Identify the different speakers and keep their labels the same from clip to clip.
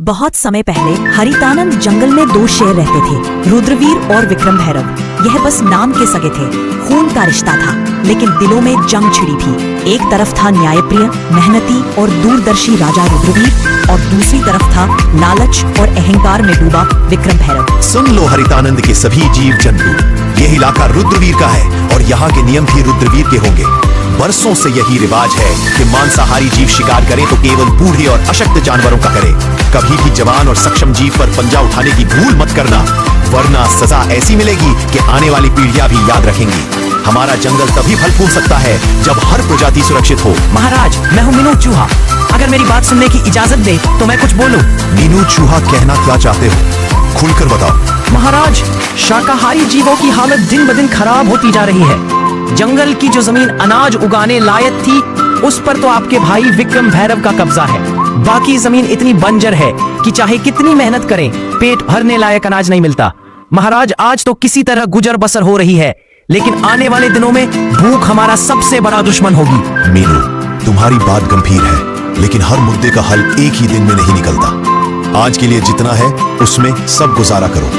Speaker 1: बहुत समय पहले हरितानंद जंगल में दो शेर रहते थे, रुद्रवीर और विक्रम भैरव। यह बस नाम के सगे थे, खून का रिश्ता था, लेकिन दिलों में जंग छिड़ी थी। एक तरफ था न्यायप्रिय, मेहनती और दूरदर्शी राजा रुद्रवीर, और दूसरी तरफ था लालच और अहंकार में डूबा विक्रम भैरव।
Speaker 2: सुन लो हरितानंद के सभी जीव जंतु, ये इलाका रुद्रवीर का है और यहाँ के नियम भी रुद्रवीर के होंगे। बरसों से यही रिवाज है कि मांसाहारी जीव शिकार करे तो केवल बूढ़े और अशक्त जानवरों का करे। कभी भी जवान और सक्षम जीव पर पंजा उठाने की भूल मत करना, वरना सजा ऐसी मिलेगी कि आने वाली पीढ़ियां भी याद रखेंगी। हमारा जंगल तभी फल फूल सकता है जब हर प्रजाति सुरक्षित हो।
Speaker 3: महाराज, मैं हूँ मीनू चूहा। अगर मेरी बात सुनने की इजाजत दे तो मैं कुछ बोलूं।
Speaker 2: मीनू चूहा कहना क्या चाहते हो, खुलकर बताओ।
Speaker 3: महाराज, शाकाहारी जीवों की हालत दिन ब दिन खराब होती जा रही है। जंगल की जो जमीन अनाज उगाने लायक थी, उस पर तो आपके भाई विक्रम भैरव का कब्जा है। बाकी जमीन इतनी बंजर है कि चाहे कितनी मेहनत करें, पेट भरने लायक अनाज नहीं मिलता। महाराज, आज तो किसी तरह गुजर बसर हो रही है, लेकिन आने वाले दिनों में भूख हमारा सबसे बड़ा दुश्मन होगी।
Speaker 2: मीनू, तुम्हारी बात गंभीर है, लेकिन हर मुद्दे का हल एक ही दिन में नहीं निकलता। आज के लिए जितना है उसमें सब गुजारा करो।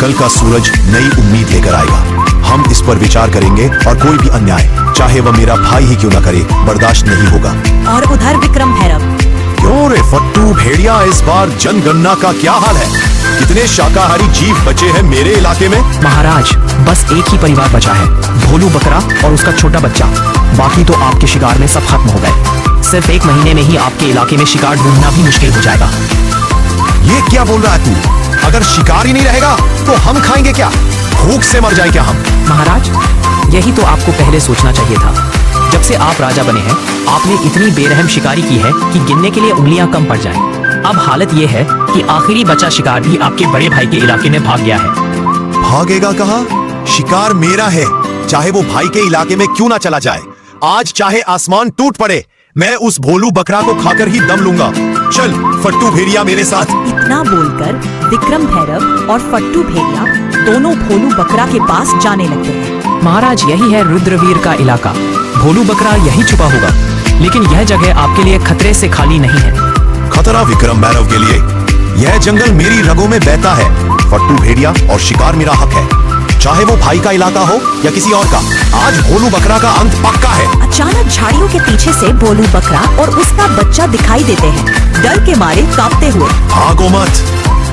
Speaker 2: कल का सूरज नई उम्मीद लेकर आएगा। हम इस पर विचार करेंगे और कोई भी अन्याय, चाहे वह मेरा भाई ही क्यों न करे, बर्दाश्त नहीं होगा।
Speaker 1: और उधर विक्रम भैरव।
Speaker 2: क्यों रे फट्टू भेड़िया, इस बार जनगणना का क्या हाल है? कितने शाकाहारी जीव बचे हैं मेरे इलाके में?
Speaker 3: महाराज, बस एक ही परिवार बचा है, भोलू बकरा और उसका छोटा बच्चा। बाकी तो आपके शिकार में सब खत्म हो गए। सिर्फ 1 महीने में ही आपके इलाके में शिकार ढूंढना भी मुश्किल हो जाएगा।
Speaker 2: ये क्या बोल रहा है तू? अगर शिकार ही नहीं रहेगा तो हम खाएंगे क्या? भूख से मर जाए क्या हम?
Speaker 3: महाराज, यही तो आपको पहले सोचना चाहिए था। जब से आप राजा बने हैं, आपने इतनी बेरहम शिकारी की है कि गिनने के लिए उंगलियां कम पड़ जाएं। अब हालत ये है कि आखिरी बचा शिकार भी आपके बड़े भाई के इलाके में भाग गया है।
Speaker 2: भागेगा कहाँ? शिकार मेरा है, चाहे वो भाई के इलाके में क्यों ना चला जाए। आज चाहे आसमान टूट पड़े, मैं उस भोलू बकरा को खाकर ही दम लूंगा। चल फट्टू भेड़िया मेरे साथ।
Speaker 1: इतना बोलकर विक्रम भैरव और फट्टू भेड़िया दोनों भोलू बकरा के पास जाने लगते हैं।
Speaker 3: महाराज, यही है रुद्रवीर का इलाका। भोलू बकरा यही छुपा होगा, लेकिन यह जगह आपके लिए खतरे से खाली नहीं है।
Speaker 2: खतरा विक्रम भैरव के लिए? यह जंगल मेरी रगों में बहता है। फट्टू भेड़िया और शिकार मेरा हक है, चाहे वो भाई का इलाका हो या किसी और का। आज भोलू बकरा का अंत पक्का है।
Speaker 1: अचानक झाड़ियों के पीछे से भोलू बकरा और उसका बच्चा दिखाई देते हैं, डर के मारे कांपते हुए।
Speaker 2: भागो मत,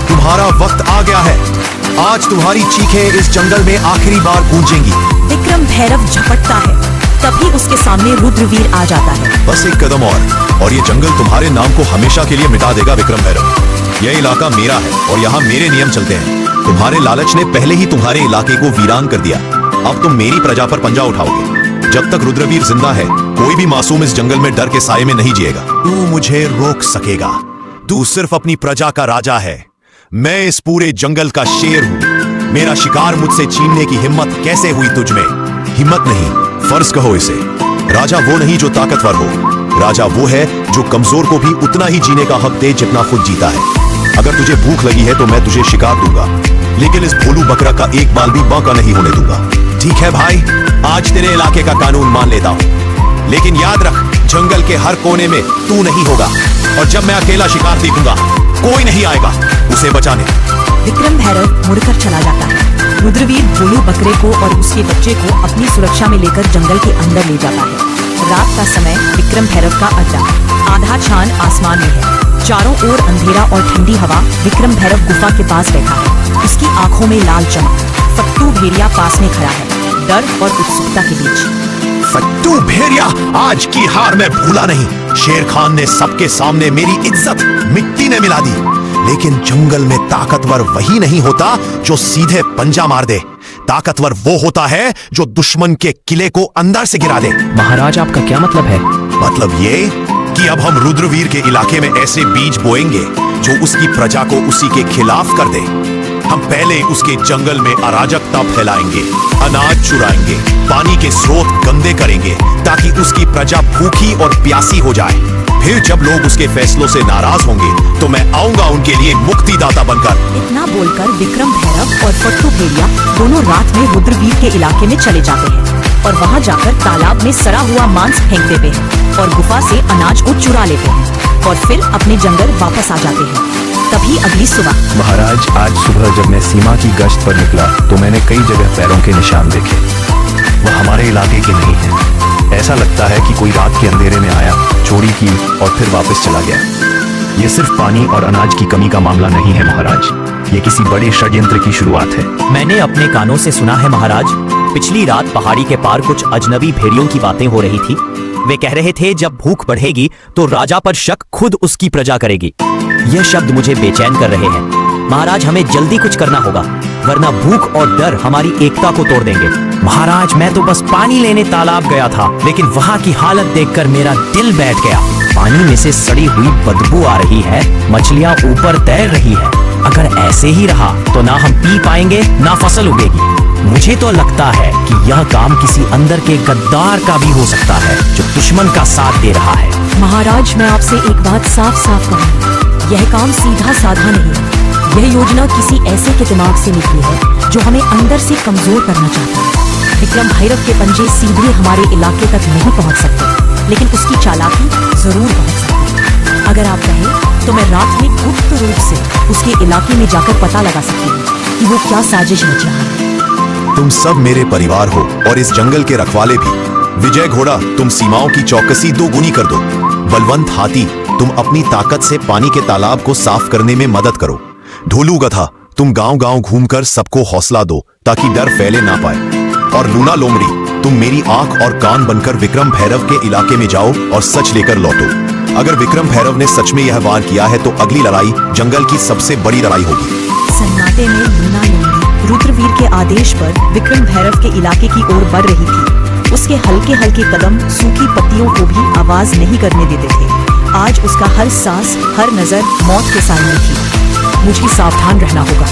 Speaker 2: तुम्हारा वक्त आ गया है। आज तुम्हारी चीखें इस जंगल में आखिरी बार गूंजेंगी।
Speaker 1: विक्रम भैरव झपटता है, तभी उसके सामने रुद्रवीर आ जाता है।
Speaker 2: बस एक कदम और ये जंगल तुम्हारे नाम को हमेशा के लिए मिटा देगा विक्रम भैरव। यह इलाका मेरा है और यहाँ मेरे नियम चलते हैं। तुम्हारे लालच ने पहले ही तुम्हारे इलाके को वीरान कर दिया। अब तुम मेरी प्रजा पर पंजा उठाओगे। जब तक रुद्रवीर जिंदा है, कोई भी मासूम इस जंगल में डर के साये में नहीं जिएगा। तू मुझे रोक सकेगा? तू सिर्फ अपनी प्रजा का राजा है। मैं इस पूरे जंगल का शेर हूँ। मेरा शिकार मुझसे छीनने की हिम्मत कैसे हुई तुझ में? हिम्मत नहीं, फर्ज कहो इसे। राजा वो नहीं जो ताकतवर हो, राजा वो है जो कमजोर को भी उतना ही जीने का हक दे जितना खुद जीता है। अगर तुझे भूख लगी है तो मैं तुझे शिकार दूंगा, लेकिन इस भोलू बकरा का एक बाल भी बांका नहीं होने दूंगा। ठीक है भाई, आज तेरे इलाके का कानून मान लेता हूँ, लेकिन याद रख, जंगल के हर कोने में तू नहीं होगा, और जब मैं अकेला शिकार देखूंगा कोई नहीं आएगा उसे बचाने।
Speaker 1: विक्रम भैरव मुड़कर चला जाता है। रुद्रवीर भोलू बकरे को और उसके बच्चे को अपनी सुरक्षा में लेकर जंगल के अंदर ले जाता है। रात का समय विक्रम भैरव का अड्डा। आधा चांद आसमान में है, चारों ओर अंधेरा और ठंडी हवा। विक्रम भैरव गुफा के पास बैठा है, उसकी आंखों में लाल चमक। फट्टू भेड़िया पास में खड़ा है, डर और उत्सुकता के बीच।
Speaker 2: फट्टू भेड़िया, आज की हार मैं भूला नहीं। शेर खान ने सबके सामने मेरी इज्जत मिट्टी ने मिला दी, लेकिन जंगल में ताकतवर वही नहीं होता जो सीधे पंजा मार दे। ताकतवर वो होता है जो दुश्मन के किले को अंदर से गिरा दे।
Speaker 3: महाराज, आपका क्या मतलब है?
Speaker 2: मतलब ये कि अब हम रुद्रवीर के इलाके में ऐसे बीज बोएंगे जो उसकी प्रजा को उसी के खिलाफ कर दे। हम पहले उसके जंगल में अराजकता फैलाएंगे, अनाज चुराएंगे, पानी के स्रोत गंदे करेंगे, ताकि उसकी प्रजा भूखी और प्यासी हो जाए। फिर जब लोग उसके फैसलों से नाराज होंगे तो मैं आऊंगा उनके लिए मुक्तिदाता बनकर।
Speaker 1: इतना बोलकर विक्रम भैरव और फट्टू भेड़िया दोनों रात में रुद्रवीर के इलाके में चले जाते हैं और वहां जाकर तालाब में सड़ा हुआ मांस फेंक देते हैं और गुफा से अनाज को चुरा लेते हैं और फिर अपने जंगल वापस आ जाते हैं। तभी अगली सुबह
Speaker 4: महाराज, आज सुबह जब मैं सीमा की गश्त पर निकला तो मैंने कई जगह पैरों के निशान देखे। वह हमारे इलाके के नहीं है। ऐसा लगता है कि कोई रात के अंधेरे में आया, चोरी की और फिर वापस चला गया। ये सिर्फ पानी और अनाज की कमी का मामला नहीं है महाराज, ये किसी बड़े षड्यंत्र की शुरुआत है।
Speaker 5: मैंने अपने कानों से सुना है महाराज, पिछली रात पहाड़ी के पार कुछ अजनबी भेड़ियों की बातें हो रही थी। वे कह रहे थे जब भूख बढ़ेगी तो राजा पर शक खुद उसकी प्रजा करेगी। यह शब्द मुझे बेचैन कर रहे हैं। महाराज, हमें जल्दी कुछ करना होगा, वरना भूख और डर हमारी एकता को तोड़ देंगे।
Speaker 3: महाराज, मैं तो बस पानी लेने तालाब गया था, लेकिन वहाँ की हालत देखकर मेरा दिल बैठ गया। पानी में से सड़ी हुई बदबू आ रही है, मछलियाँ ऊपर तैर रही है। अगर ऐसे ही रहा तो ना हम पी पाएंगे ना फसल उगेगी। मुझे तो लगता है कि यह काम किसी अंदर के गद्दार का भी हो सकता है जो दुश्मन का साथ दे रहा है।
Speaker 1: महाराज, मैं आपसे एक बात साफ साफ कहूँ, यह काम सीधा साधा नहीं। यह योजना किसी ऐसे के दिमाग से निकली है जो हमें अंदर से कमजोर करना चाहता है। विक्रम भैरव के पंजे सीधे हमारे इलाके तक नहीं पहुंच सकते, लेकिन उसकी चालाकी जरूर पहुंच सकती है। अगर आप कहें तो मैं रात में गुप्त रूप से उसके इलाके में जाकर पता लगा सकती हूँ कि वो क्या साजिश रच रहा है।
Speaker 2: तुम सब मेरे परिवार हो और इस जंगल के रखवाले भी। विजय घोड़ा, तुम सीमाओं की चौकसी दोगुनी कर दो। बलवंत हाथी, तुम अपनी ताकत से पानी के तालाब को साफ करने में मदद करो। ढोलू गधा, तुम गांव-गांव घूमकर सबको हौसला दो ताकि डर फैले ना पाए। और लूना लोमड़ी, तुम मेरी आंख और कान बनकर विक्रम भैरव के इलाके में जाओ और सच लेकर लौटो। अगर विक्रम भैरव ने सच में यह वार किया है तो अगली लड़ाई जंगल की सबसे बड़ी लड़ाई होगी।
Speaker 1: सन्नाटे में लूना लोमड़ी रुद्रवीर के आदेश पर विक्रम भैरव के इलाके की ओर बढ़ रही थी। उसके हल्के हल्के कदम सूखी पत्तियों को भी आवाज नहीं करने देते थे। आज उसका हर सांस, हर नजर मौत के सामने थी।
Speaker 3: मुझे सावधान रहना होगा।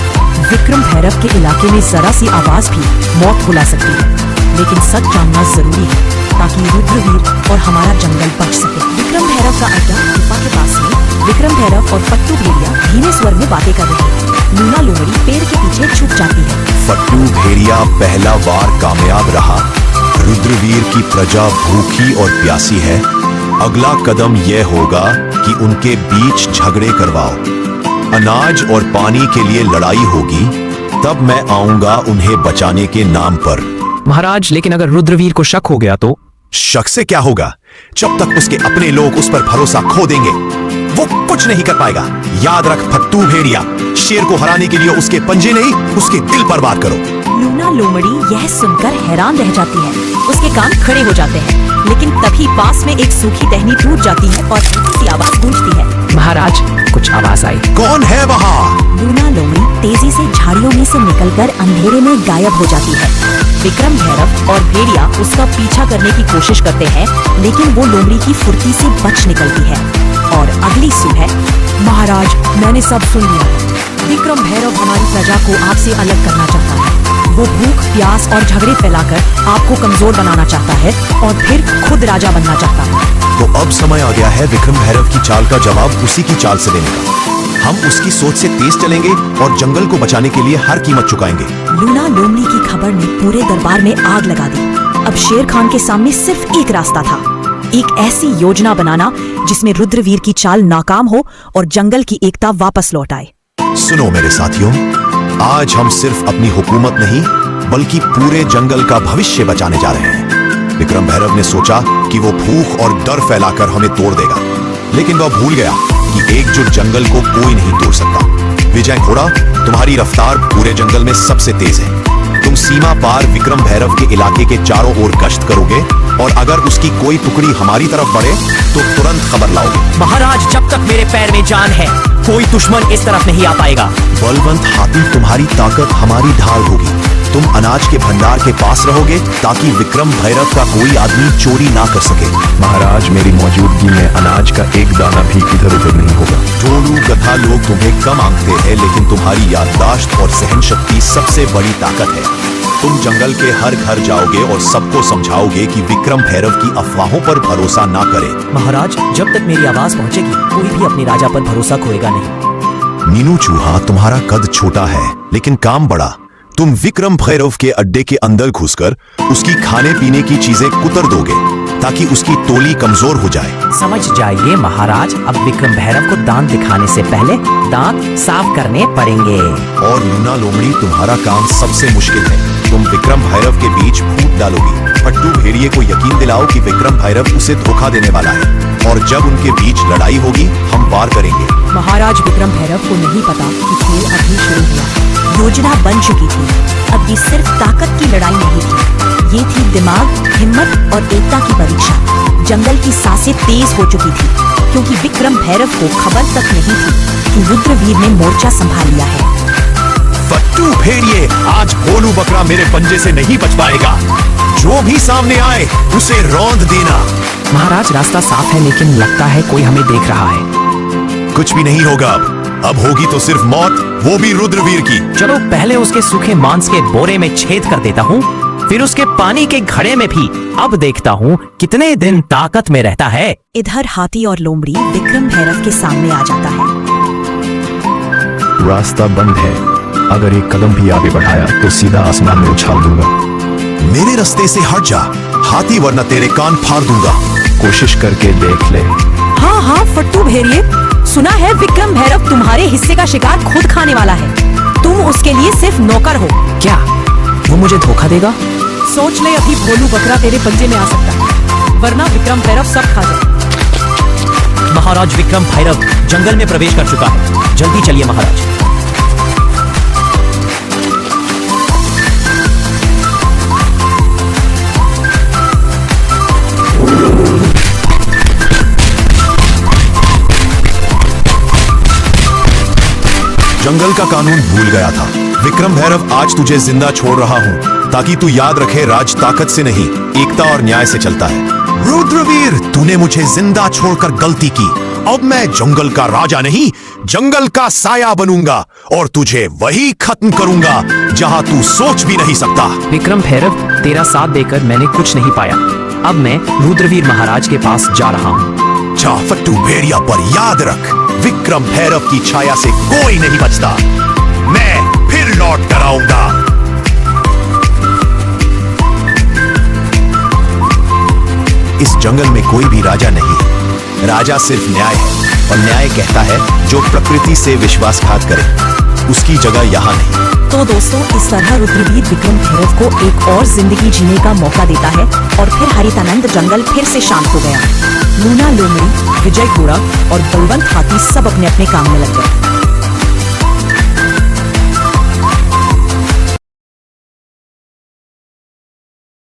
Speaker 1: विक्रम भैरव के इलाके में जरा सी आवाज भी मौत बुला सकती है, लेकिन सच जानना जरूरी है ताकि रुद्रवीर और हमारा जंगल बच सके। विक्रम भैरव का अड्डा गुफा के पास में। विक्रम भैरव और पट्टू भेड़िया धीमे स्वर में बातें कर रहे हैं। लूना लोमड़ी पेड़ के पीछे छुप जाती है।
Speaker 2: फट्टू भेड़िया पहला वार कामयाब रहा। रुद्रवीर की प्रजा भूखी और प्यासी है। अगला कदम यह होगा कि उनके बीच झगड़े करवाओ। अनाज और पानी के लिए लड़ाई होगी, तब मैं आऊंगा उन्हें बचाने के नाम पर।
Speaker 3: महाराज, लेकिन अगर रुद्रवीर को शक हो गया तो?
Speaker 2: शक से क्या होगा? जब तक उसके अपने लोग उस पर भरोसा खो देंगे वो कुछ नहीं कर पाएगा। याद रख फट्टू भेड़िया, शेर को हराने के लिए उसके पंजे नहीं, उसके दिल पर वार करो।
Speaker 1: लूना लोमड़ी यह सुनकर हैरान रह जाती है। उसके कान खड़े हो जाते हैं, लेकिन तभी पास में एक सूखी टहनी टूट जाती है और हल्की सी आवाज गूंजती है।
Speaker 3: महाराज, कुछ आवाज आई।
Speaker 2: कौन है वहाँ?
Speaker 1: लूना लोमड़ी तेजी से झाड़ियों में से निकलकर अंधेरे में गायब हो जाती है। विक्रम भैरव और भेड़िया उसका पीछा करने की कोशिश करते हैं, लेकिन वो लोमड़ी की फुर्ती से बच निकलती है। और अगली सुबह, महाराज, मैंने सब सुन लिया। विक्रम भैरव हमारी प्रजा को आपसे अलग करना चाहता है। वो भूख, प्यास और झगड़े फैलाकर आपको कमजोर बनाना चाहता है और फिर खुद राजा बनना चाहता है।
Speaker 2: तो अब समय आ गया है विक्रम भैरव की चाल का जवाब उसी की चाल से देने का। हम उसकी सोच से तेज चलेंगे और जंगल को बचाने के लिए हर कीमत चुकाएंगे।
Speaker 1: लूना लोमड़ी की खबर ने पूरे दरबार में आग लगा दी। अब शेर खान के सामने सिर्फ एक रास्ता था, एक ऐसी योजना बनाना जिसमें रुद्रवीर की चाल नाकाम हो और जंगल की एकता वापस लौट आए।
Speaker 2: सुनो मेरे साथियों, आज हम सिर्फ अपनी हुकूमत नहीं बल्कि पूरे जंगल का भविष्य बचाने जा रहे हैं। विक्रम भैरव ने सोचा कि वो भूख और डर फैलाकर हमें तोड़ देगा, लेकिन वह भूल गया कि एकजुट जंगल को कोई नहीं तोड़ सकता। विजय घोड़ा, तुम्हारी रफ्तार पूरे जंगल में सबसे तेज है। तुम सीमा पार विक्रम भैरव के इलाके के चारों ओर गश्त करोगे और अगर उसकी कोई टुकड़ी हमारी तरफ बढ़े तो तुरंत खबर लाओगे।
Speaker 5: महाराज, जब तक मेरे पैर में जान है कोई दुश्मन इस तरफ नहीं आ पाएगा।
Speaker 2: बलवंत हाथी, तुम्हारी ताकत हमारी ढाल होगी। तुम अनाज के भंडार के पास रहोगे ताकि विक्रम भैरव का कोई आदमी चोरी ना कर सके।
Speaker 4: महाराज, मेरी मौजूदगी में अनाज का एक दाना भी इधर उधर नहीं होगा।
Speaker 2: ढोलू गधा, लोग तुम्हें कम आंकते हैं, लेकिन तुम्हारी याददाश्त और सहन शक्ति सबसे बड़ी ताकत है। तुम जंगल के हर घर जाओगे और सबको समझाओगे कि विक्रम भैरव की अफवाहों पर भरोसा ना करे।
Speaker 5: महाराज, जब तक मेरी आवाज पहुंचेगी कोई भी अपने राजा पर भरोसा खोएगा नहीं।
Speaker 2: मीनू चूहा, तुम्हारा कद छोटा है लेकिन काम बड़ा। तुम विक्रम भैरव के अड्डे के अंदर घुसकर उसकी खाने पीने की चीजें कुतर दोगे, ताकि उसकी तोली कमजोर हो जाए।
Speaker 3: समझ जाइए महाराज, अब विक्रम भैरव को दांत दिखाने से पहले दांत साफ करने पड़ेंगे।
Speaker 2: और लूना लोमड़ी, तुम्हारा काम सबसे मुश्किल है। तुम विक्रम भैरव के बीच फूट डालोगी। फट्टू भेड़िए को यकीन दिलाओ कि विक्रम भैरव उसे धोखा देने वाला है, और जब उनके बीच लड़ाई होगी हम वार करेंगे।
Speaker 1: महाराज विक्रम भैरव को नहीं पता कि खेल अभी शुरू हुआ। योजना बन चुकी थी। अब ये सिर्फ ताकत की लड़ाई नहीं थी, ये थी दिमाग, हिम्मत और एकता की परीक्षा। जंगल की सांसें तेज हो चुकी थी, क्योंकि विक्रम भैरव को खबर तक नहीं थी कि रुद्रवीर ने मोर्चा संभाल लिया है।
Speaker 2: फट्टू भेड़िए, आज भोलू बकरा मेरे पंजे से नहीं बच पाएगा। जो भी सामने आए उसे रौंद देना।
Speaker 3: महाराज रास्ता साफ है, लेकिन लगता है कोई हमें देख रहा है।
Speaker 2: कुछ भी नहीं होगा। अब होगी तो सिर्फ मौत, वो भी रुद्रवीर की।
Speaker 3: चलो पहले उसके सूखे मांस के बोरे में छेद कर देता हूँ, फिर उसके पानी के घड़े में भी। अब देखता हूँ कितने दिन ताकत में रहता है।
Speaker 1: इधर हाथी और लोमड़ी विक्रम भैरव के सामने आ जाता है।
Speaker 4: रास्ता बंद है, अगर एक कदम भी आगे बढ़ाया तो सीधा आसमान में उछाल दूंगा।
Speaker 2: मेरे रास्ते से हट जा हाथी, वरना तेरे कान फाड़ दूंगा।
Speaker 4: कोशिश करके देख ले।
Speaker 1: हाँ हाँ फट्टू भेड़िए, सुना है विक्रम भैरव तुम्हारे हिस्से का शिकार खुद खाने वाला है। तुम उसके लिए सिर्फ नौकर हो।
Speaker 3: क्या वो मुझे धोखा देगा?
Speaker 1: सोच ले, अभी भोलू बकरा तेरे पंजे में आ सकता है, वरना विक्रम भैरव सब खा जाए।
Speaker 5: महाराज विक्रम भैरव जंगल में प्रवेश कर चुका है। जल्दी चलिए महाराज।
Speaker 2: जंगल का कानून भूल गया था। विक्रम भैरव, आज तुझे जिंदा छोड़ रहा हूँ, ताकि तू याद रखे राज ताकत से नहीं, एकता और न्याय से चलता है। रुद्रवीर, तूने मुझे जिंदा छोड़कर गलती की। अब मैं जंगल का राजा नहीं, जंगल का साया बनूंगा, और तुझे वही खत्म करूंगा जहाँ तू सोच भी नहीं सकता।
Speaker 3: विक्रम भैरव, तेरा साथ देकर मैंने कुछ नहीं पाया। अब मैं रुद्रवीर महाराज के पास जा रहा हूँ।
Speaker 2: जा फट्टू भेड़िया, पर याद रख, विक्रम भैरव की छाया से कोई नहीं बचता। मैं फिर लौट कर आऊंगा। इस जंगल में कोई भी राजा नहीं है। राजा सिर्फ न्याय है, और न्याय कहता है जो प्रकृति से विश्वासघात करे उसकी जगह यहाँ नहीं।
Speaker 1: तो दोस्तों, इस तरह रुद्रवीर विक्रम भैरव को एक और जिंदगी जीने का मौका देता है, और फिर हरितानंद जंगल फिर से शांत हो गया। लूना लोमड़ी, विजय घोड़ा और बलवंत हाथी सब अपने अपने काम में लग गए।